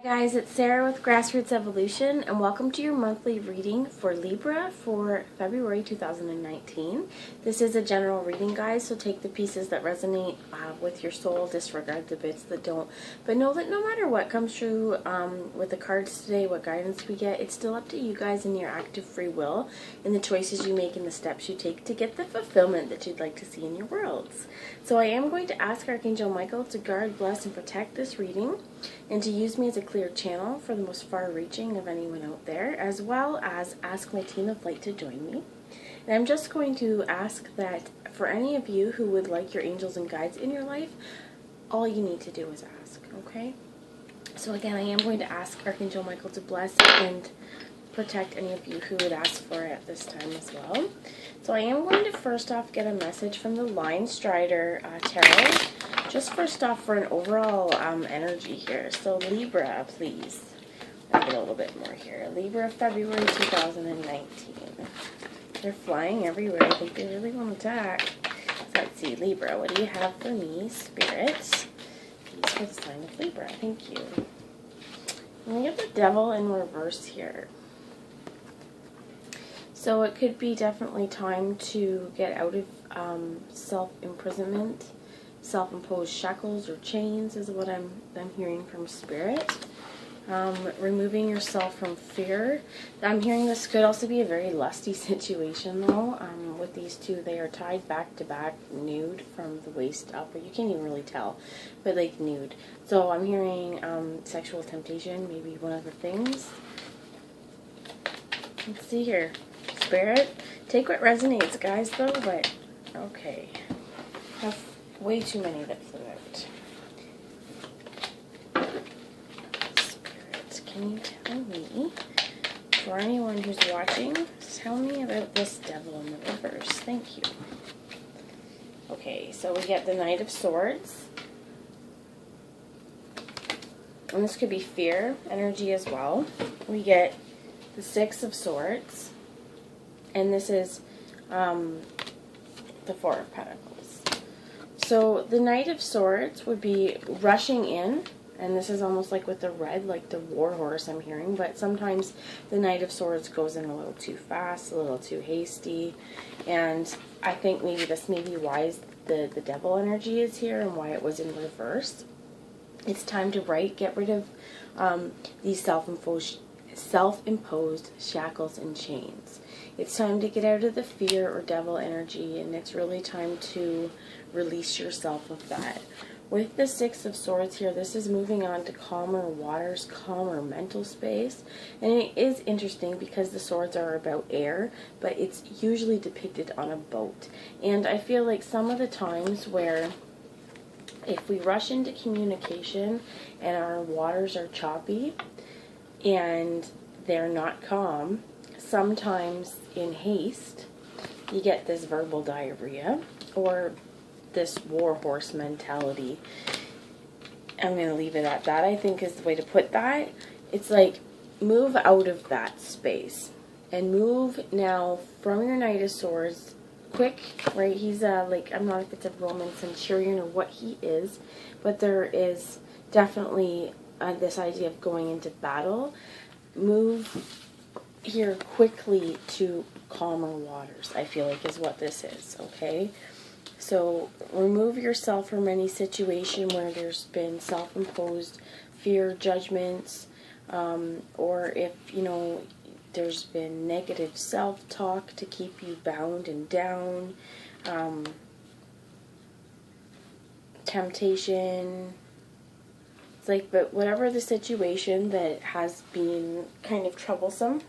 Hi guys, it's Sarah with Grassroots Evolution, and welcome to your monthly reading for Libra for February 2019. This is a general reading, guys, so take the pieces that resonate with your soul, disregard the bits that don't. But know that no matter what comes through with the cards today, what guidance we get, it's still up to you guys and your active free will and the choices you make and the steps you take to get the fulfillment that you'd like to see in your worlds. So I am going to ask Archangel Michael to guard, bless, and protect this reading, and to use me as a clear channel for the most far-reaching of anyone out there, as well as ask my team of light to join me. And I'm just going to ask that for any of you who would like your angels and guides in your life, all you need to do is ask, okay? So again, I am going to ask Archangel Michael to bless and protect any of you who would ask for it at this time as well. So I am going to first off get a message from the Lion Strider Tarot, just first off for an overall energy here. So Libra, please. I'll get a little bit more here. Libra February 2019. They're flying everywhere. I think they really want to attack. So let's see, Libra, what do you have for me, Spirit? Please for the sign of Libra. Thank you. And we get the Devil in reverse here. So it could be definitely time to get out of self-imprisonment, self-imposed shackles or chains is what I'm hearing from Spirit. Removing yourself from fear. I'm hearing this could also be a very lusty situation though. With these two, they are tied back to back, nude from the waist up, or you can't even really tell, but like nude. So I'm hearing sexual temptation, maybe one of the things. Let's see here. Spirit, take what resonates, guys, though, but okay. I have way too many that flew out. Spirit, can you tell me, for anyone who's watching, tell me about this Devil in the reverse? Thank you. Okay, so we get the Knight of Swords. And this could be fear energy as well. We get the Six of Swords. And this is the Four of Pentacles. So the Knight of Swords would be rushing in, and this is almost like with the red, like the war horse I'm hearing, but sometimes the Knight of Swords goes in a little too fast, a little too hasty, and I think maybe this may be why the Devil energy is here and why it was in reverse. It's time to get rid of these self-imposed shackles and chains. It's time to get out of the fear or devil energy, and it's really time to release yourself of that. With the Six of Swords here, this is moving on to calmer waters, calmer mental space. And it is interesting because the swords are about air, but it's usually depicted on a boat. And I feel like some of the times where if we rush into communication and our waters are choppy and they're not calm, sometimes in haste you get this verbal diarrhea or this war horse mentality. I'm going to leave it at that, I think, is the way to put that. It's like, move out of that space and move now from your Knight of Swords quick, right? He's like, I'm not if it's a Roman centurion or what he is, but there is definitely this idea of going into battle. Move here quickly to calmer waters, I feel like is what this is, okay? So remove yourself from any situation where there's been self-imposed fear, judgments, or if, you know, there's been negative self-talk to keep you bound and down, temptation. It's like, but whatever the situation that has been kind of troublesome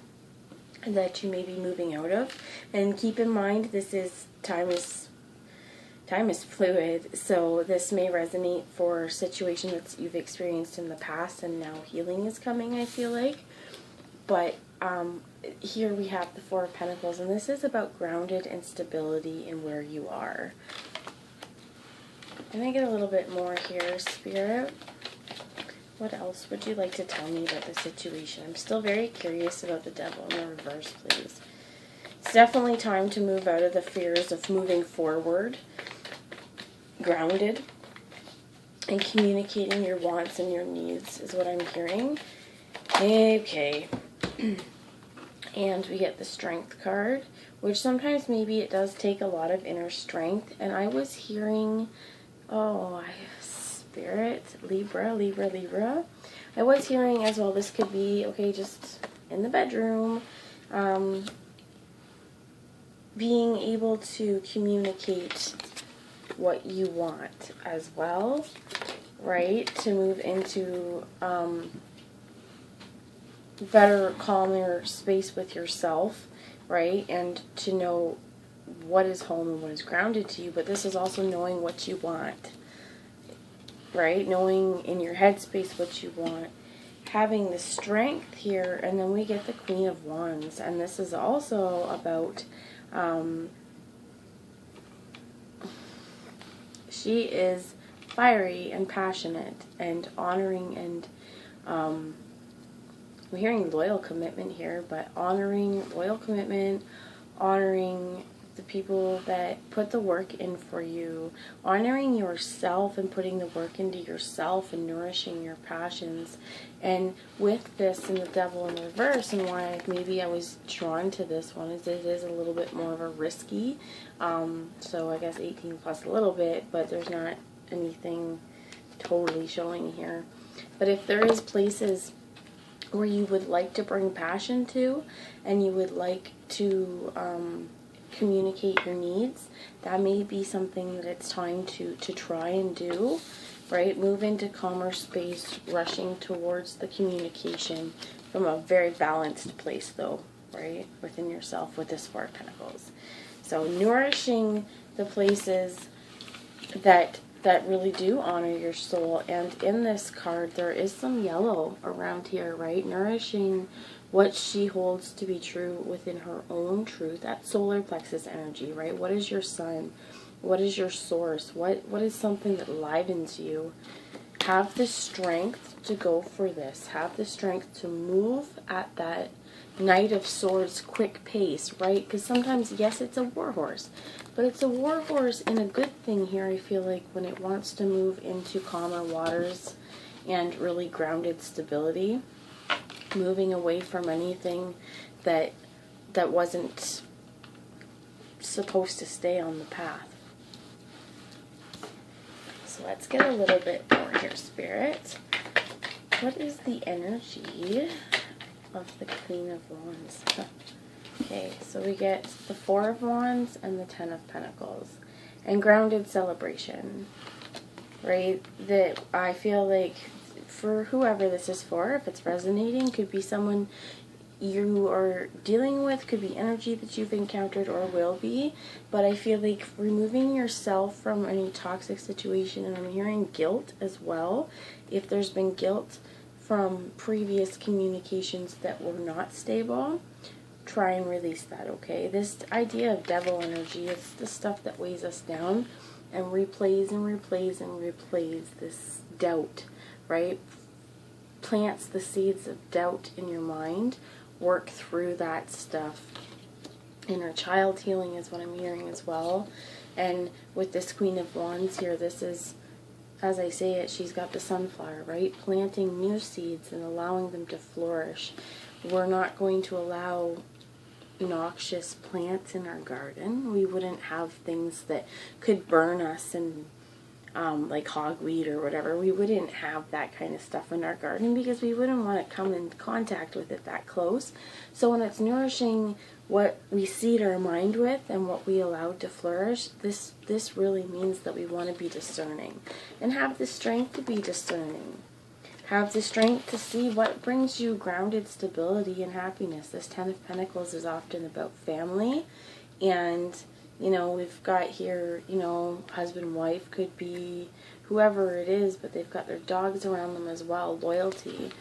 that you may be moving out of, and keep in mind this is time is fluid, so this may resonate for situations that you've experienced in the past and now healing is coming, I feel like. But here we have the Four of Pentacles, and this is about grounded and stability in where you are. And I get a little bit more here, Spirit. What else would you like to tell me about the situation? I'm still very curious about the Devil in the reverse, please. It's definitely time to move out of the fears of moving forward, grounded, and communicating your wants and your needs is what I'm hearing. Okay. And we get the Strength card, which sometimes maybe it does take a lot of inner strength. And I was hearing, Spirit, Libra. I was hearing as well, this could be, okay, just in the bedroom, being able to communicate what you want as well, right? To move into better, calmer space with yourself, right? And to know what is home and what is grounded to you. But this is also knowing what you want, right? Knowing in your headspace what you want. Having the Strength here, and then we get the Queen of Wands. And this is also about, she is fiery and passionate and honoring and, I'm hearing loyal commitment here, but honoring loyal commitment, honoring the people that put the work in for you, honoring yourself and putting the work into yourself and nourishing your passions. And with this and the Devil in reverse, and why maybe I was drawn to this one, is it is a little bit more of a risky, so I guess 18 plus a little bit, but there's not anything totally showing here. But if there is places where you would like to bring passion to, and you would like to communicate your needs, that may be something that it's time to try and do, right? Move into calmer space, rushing towards the communication from a very balanced place though, right? Within yourself with this Four of Pentacles. So nourishing the places that really do honor your soul. And in this card, there is some yellow around here, right? Nourishing what she holds to be true within her own truth. That solar plexus energy, right? What is your sun? What is your source? What is something that livens you? Have the strength to go for this. Have the strength to move at that Knight of Swords quick pace, right? Because sometimes, yes, it's a war horse, but it's a war horse in a good thing here, I feel like, when it wants to move into calmer waters and really grounded stability, moving away from anything that wasn't supposed to stay on the path. So let's get a little bit more here, Spirit. What is the energy of the Queen of Wands? Okay, so we get the Four of Wands and the Ten of Pentacles. And grounded celebration, right? That I feel like for whoever this is for, if it's resonating, could be someone you are dealing with, could be energy that you've encountered or will be, but I feel like removing yourself from any toxic situation, and I'm hearing guilt as well. If there's been guilt from previous communications that were not stable, try and release that, okay? This idea of devil energy, it's the stuff that weighs us down and replays and replays and replays this doubt, right? Plants the seeds of doubt in your mind. Work through that stuff. Inner child healing is what I'm hearing as well. And with this Queen of Wands here, this is, as I say it, she's got the sunflower, right? Planting new seeds and allowing them to flourish. We're not going to allow noxious plants in our garden. We wouldn't have things that could burn us and like hogweed or whatever. We wouldn't have that kind of stuff in our garden because we wouldn't want to come in contact with it that close. So when it's nourishing what we seed our mind with and what we allow to flourish, this really means that we want to be discerning and have the strength to be discerning. Have the strength to see what brings you grounded stability and happiness. This Ten of Pentacles is often about family, and we've got here, husband, wife, could be whoever it is, but they've got their dogs around them as well, loyalty.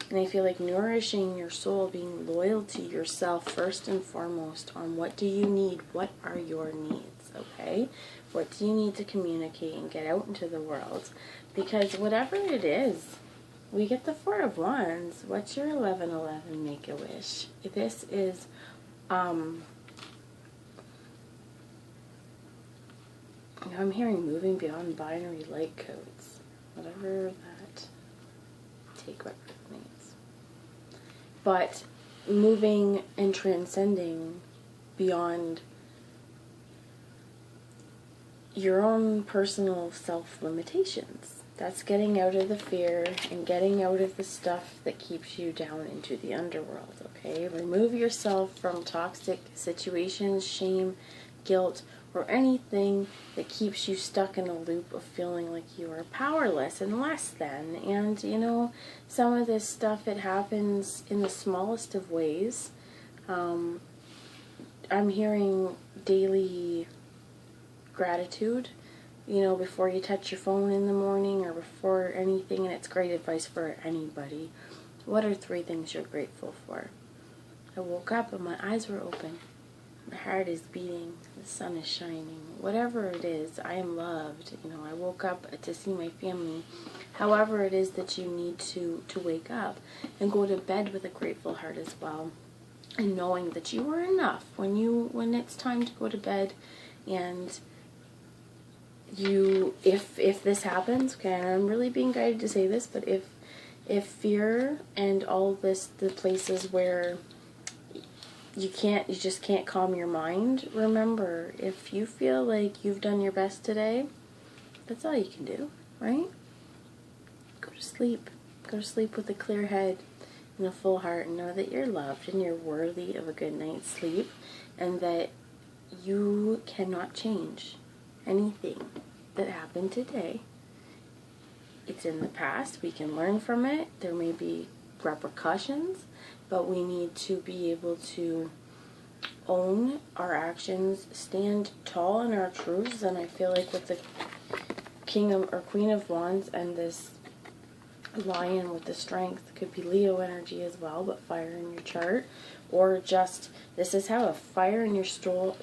And I feel like nourishing your soul, being loyal to yourself first and foremost on what do you need, what are your needs, okay? What do you need to communicate and get out into the world? Because whatever it is, we get the Four of Wands. What's your 1111 Make-A-Wish? This is, I'm hearing moving beyond binary light codes. whatever that, take whatever it means. But moving and transcending beyond your own personal self-limitations. That's getting out of the fear and getting out of the stuff that keeps you down into the underworld, okay? Remove yourself from toxic situations, shame, guilt, or anything that keeps you stuck in a loop of feeling like you are powerless and less than. And, you know, some of this stuff, it happens in the smallest of ways. I'm hearing daily gratitude, you know, before you touch your phone in the morning or before anything, and it's great advice for anybody. What are 3 things you're grateful for? I woke up and my eyes were open. My heart is beating. The sun is shining. Whatever it is, I am loved. You know, I woke up to see my family. However it is that you need to wake up and go to bed with a grateful heart as well. And knowing that you are enough when it's time to go to bed. And you, if this happens, okay, and I'm really being guided to say this, but if fear and all this, the places where you just can't calm your mind, remember, if you feel like you've done your best today, that's all you can do, right? Go to sleep. Go to sleep with a clear head and a full heart, and know that you're loved and you're worthy of a good night's sleep, and that you cannot change anything that happened today. It's in the past. We can learn from it. There may be repercussions, but we need to be able to own our actions, stand tall in our truths. And I feel like with the King of or Queen of Wands and this Lion with the Strength, could be Leo energy as well, but fire in your chart, or just, this is how a fire in your soul,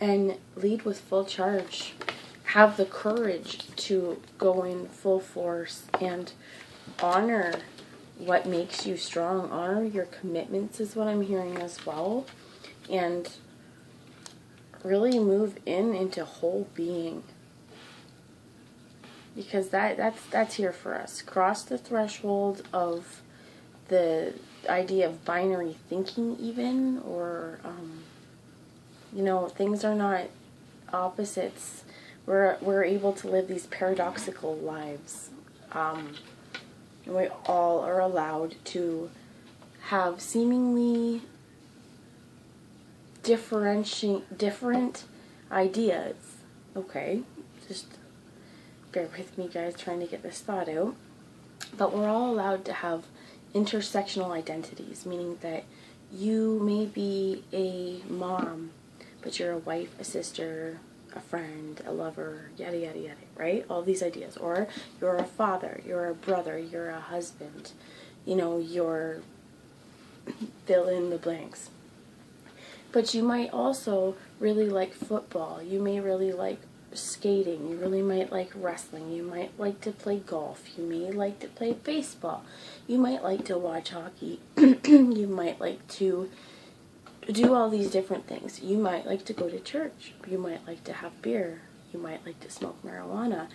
and lead with full charge. Have the courage to go in full force and honor what makes you strong. Honor your commitments is what I'm hearing as well. And really move into whole being. Because that's here for us. Cross the threshold of the idea of binary thinking even, or, you know, things are not opposites. We're able to live these paradoxical lives. And we all are allowed to have seemingly different ideas. Okay, just bear with me, guys, trying to get this thought out. But we're all allowed to have intersectional identities, meaning that you may be a mom, but you're a wife, a sister, a friend, a lover, yada, yada, yada, right? All these ideas. Or you're a father, you're a brother, you're a husband, you know, you're fill in the blanks. But you might also really like football. You may really like skating. You really might like wrestling. You might like to play golf. You may like to play baseball. You might like to watch hockey. You might like to do all these different things. You might like to go to church. You might like to have beer. You might like to smoke marijuana.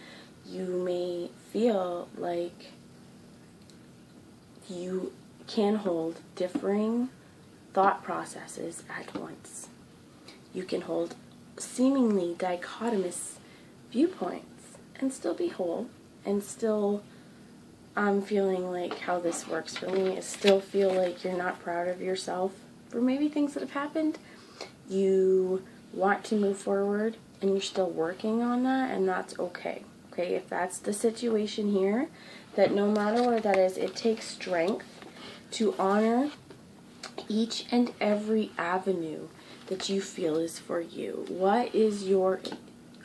You may feel like you can hold differing thought processes at once. You can hold seemingly dichotomous viewpoints and still be whole, and still feeling like how this works for me is still feel like you're not proud of yourself for maybe things that have happened. You want to move forward and you're still working on that, and that's okay. Okay, if that's the situation here, that no matter what that is, it takes strength to honor each and every avenue that you feel is for you. What is your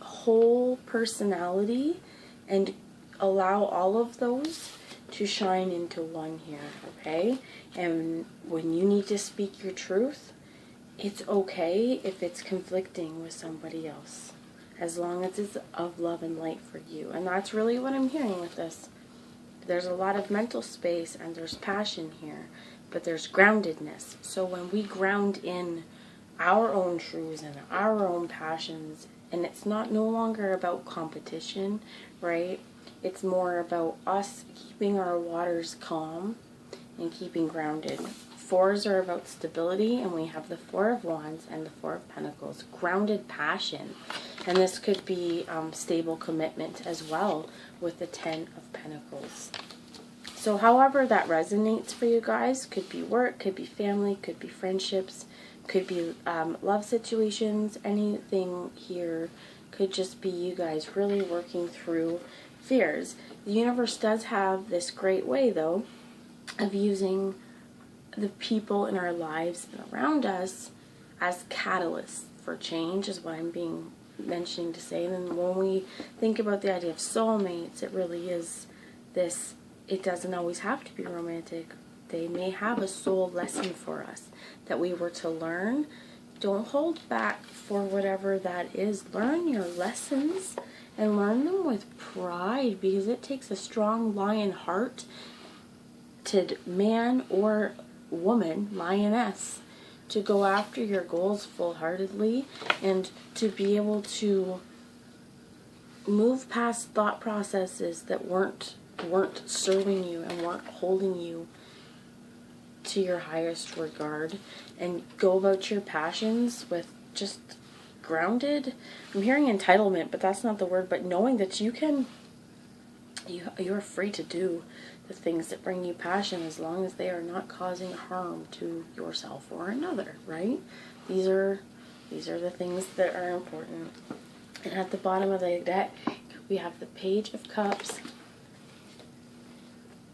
whole personality, and allow all of those to shine into one here, okay? And when you need to speak your truth, it's okay if it's conflicting with somebody else, as long as it's of love and light for you. And that's really what I'm hearing with this. There's a lot of mental space and there's passion here, but there's groundedness. So when we ground in our own truths and our own passions And it's no longer about competition, right? It's more about us keeping our waters calm and keeping grounded. Fours are about stability, and we have the Four of Wands and the Four of Pentacles, grounded passion. And this could be stable commitment as well with the Ten of Pentacles. So however that resonates for you guys, could be work, could be family, could be friendships, could be love situations, anything here could just be you guys really working through fears. The universe does have this great way, though, of using the people in our lives and around us as catalysts for change, is what I'm mentioning to say. And then when we think about the idea of soulmates, it really is this, it doesn't always have to be romantic. They may have a soul lesson for us that we were to learn. Don't hold back for whatever that is. Learn your lessons and learn them with pride, because it takes a strong lion heart to man or woman, lioness, to go after your goals full-heartedly and to be able to move past thought processes that weren't serving you and weren't holding you to your highest regard, and go about your passions with just grounded, I'm hearing entitlement, but that's not the word, but knowing that you're free to do the things that bring you passion, as long as they are not causing harm to yourself or another, right? These are the things that are important. And at the bottom of the deck, we have the Page of Cups,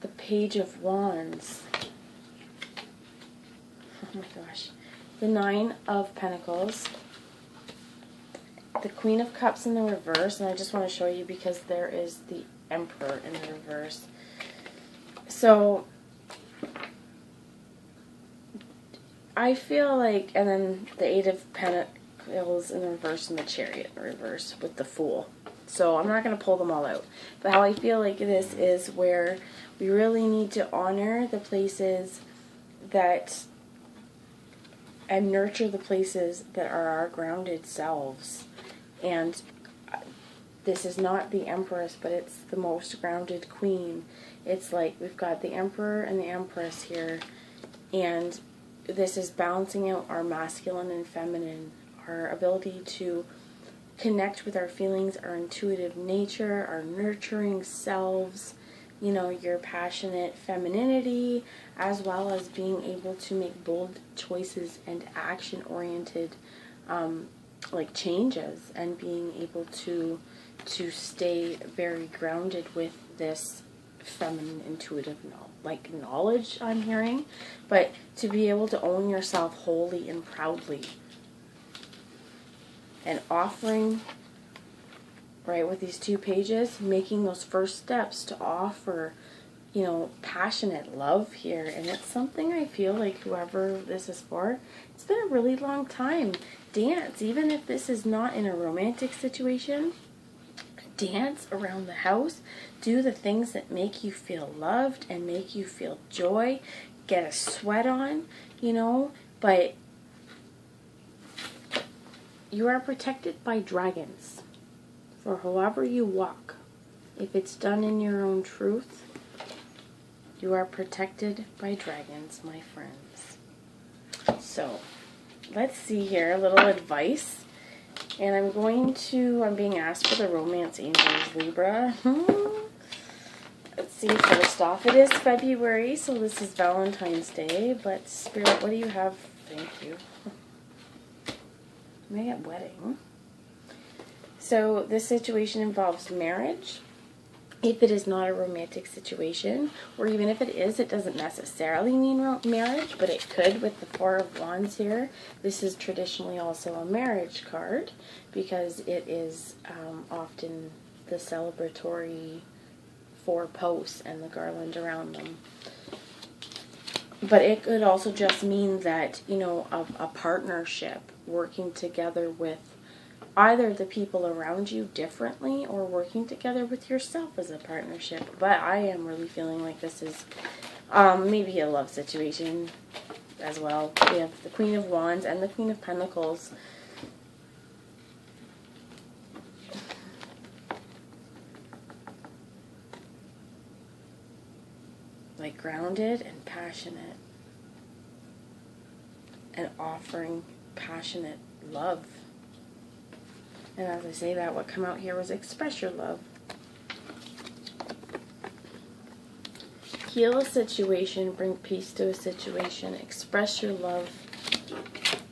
the Page of Wands, oh my gosh, the Nine of Pentacles, the Queen of Cups in the reverse, and I just want to show you because there is the Emperor in the reverse. So I feel like, and then the Eight of Pentacles in the reverse and the Chariot in the reverse with the Fool. So I'm not going to pull them all out. But how I feel like this is where we really need to honor the places that, and nurture the places that are our grounded selves. And this is not the Empress, but it's the most grounded queen. It's like we've got the Emperor and the Empress here, and this is balancing out our masculine and feminine, our ability to connect with our feelings, our intuitive nature, our nurturing selves, you know, your passionate femininity, as well as being able to make bold choices and action-oriented like changes, and being able to stay very grounded with this feminine intuitive knowledge I'm hearing, but to be able to own yourself wholly and proudly, and offering, right, with these two pages, making those first steps to offer, you know, passionate love here. And it's something I feel like whoever this is for, it's been a really long time. Dance, even if this is not in a romantic situation, dance around the house, do the things that make you feel loved and make you feel joy, get a sweat on, you know, but you are protected by dragons for however you walk. If it's done in your own truth, you are protected by dragons, my friends. So let's see here, a little advice. And I'm being asked for the romance angels, Libra. Let's see, first off, it is February, so this is Valentine's Day, but Spirit, what do you have? Thank you. May get wedding. So this situation involves marriage. If it is not a romantic situation, or even if it is, it doesn't necessarily mean marriage, but it could with the Four of Wands here. This is traditionally also a marriage card because it is often the celebratory four posts and the garland around them. But it could also just mean that, you know, a partnership, working together with either the people around you differently or working together with yourself as a partnership. But I am really feeling like this is maybe a love situation as well. We have the Queen of Wands and the Queen of Pentacles. like grounded and passionate, and offering passionate love. And as I say that, what come out here was express your love. Heal a situation, bring peace to a situation, express your love.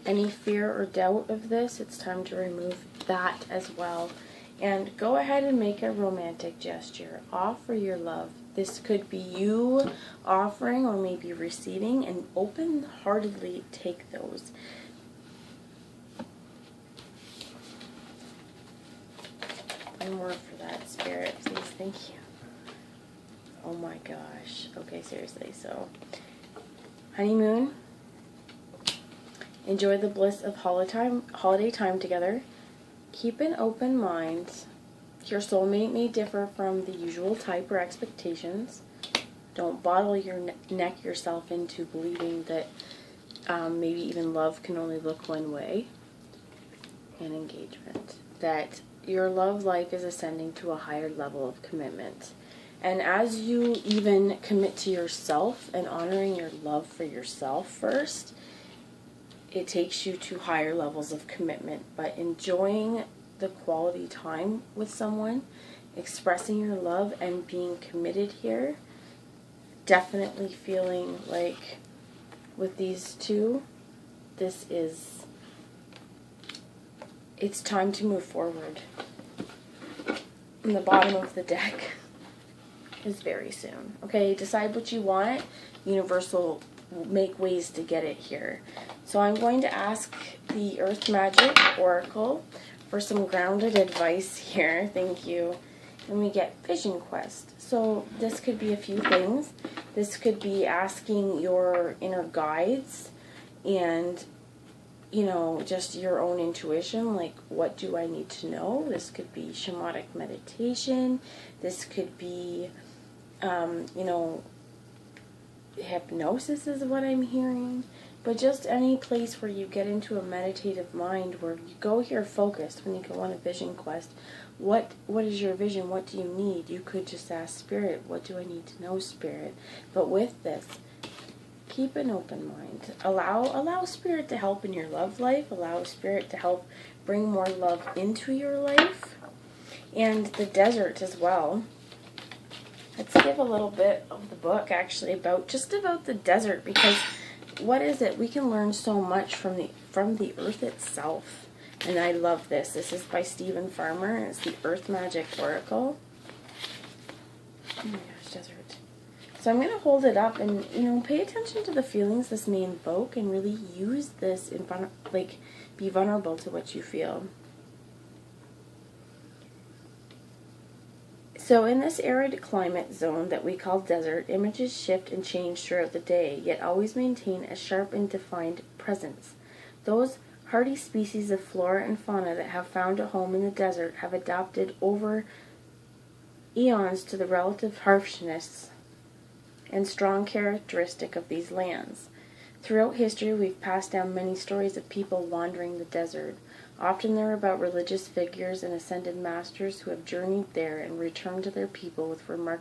Any fear or doubt of this, it's time to remove that as well. And go ahead and make a romantic gesture. Offer your love. This could be you offering or maybe receiving, and open-heartedly take those. One more for that, Spirit, please. Thank you. Oh my gosh. Okay, seriously. So, honeymoon. Enjoy the bliss of holiday time together. Keep an open mind. Your soulmate may differ from the usual type or expectations. Don't bottle your neck yourself into believing that maybe even love can only look one way. And engagement. That your love life is ascending to a higher level of commitment. And as you even commit to yourself and honoring your love for yourself first, it takes you to higher levels of commitment. But enjoying the quality time with someone, expressing your love and being committed here, definitely feeling like with these two, it's time to move forward. And the bottom of the deck is very soon. Okay, decide what you want. Universe will make ways to get it here. So I'm going to ask the Earth Magic Oracle for some grounded advice here. Thank you. And we get Vision Quest. So this could be a few things. This could be asking your inner guides and, you know, just your own intuition, like, what do I need to know? This could be shamanic meditation. This could be, you know, hypnosis is what I'm hearing. But just any place where you get into a meditative mind, where you go here focused when you go on a vision quest. What is your vision? What do you need? You could just ask Spirit, what do I need to know, Spirit? But with this, keep an open mind. Allow Spirit to help in your love life. Allow Spirit to help bring more love into your life. And the desert as well. Let's give a little bit of the book actually about the desert, because what is it? We can learn so much from the earth itself. And I love this. This is by Stephen Farmer, and it's the Earth Magic Oracle. Oh my gosh, desert. So I'm going to hold it up and, you know, pay attention to the feelings this may invoke, and really use this in be vulnerable to what you feel. So in this arid climate zone that we call desert, images shift and change throughout the day, yet always maintain a sharp and defined presence. Those hardy species of flora and fauna that have found a home in the desert have adapted over eons to the relative harshness and strong characteristic of these lands. Throughout history, we've passed down many stories of people wandering the desert. Often they're about religious figures and ascended masters who have journeyed there and returned to their people with remarkable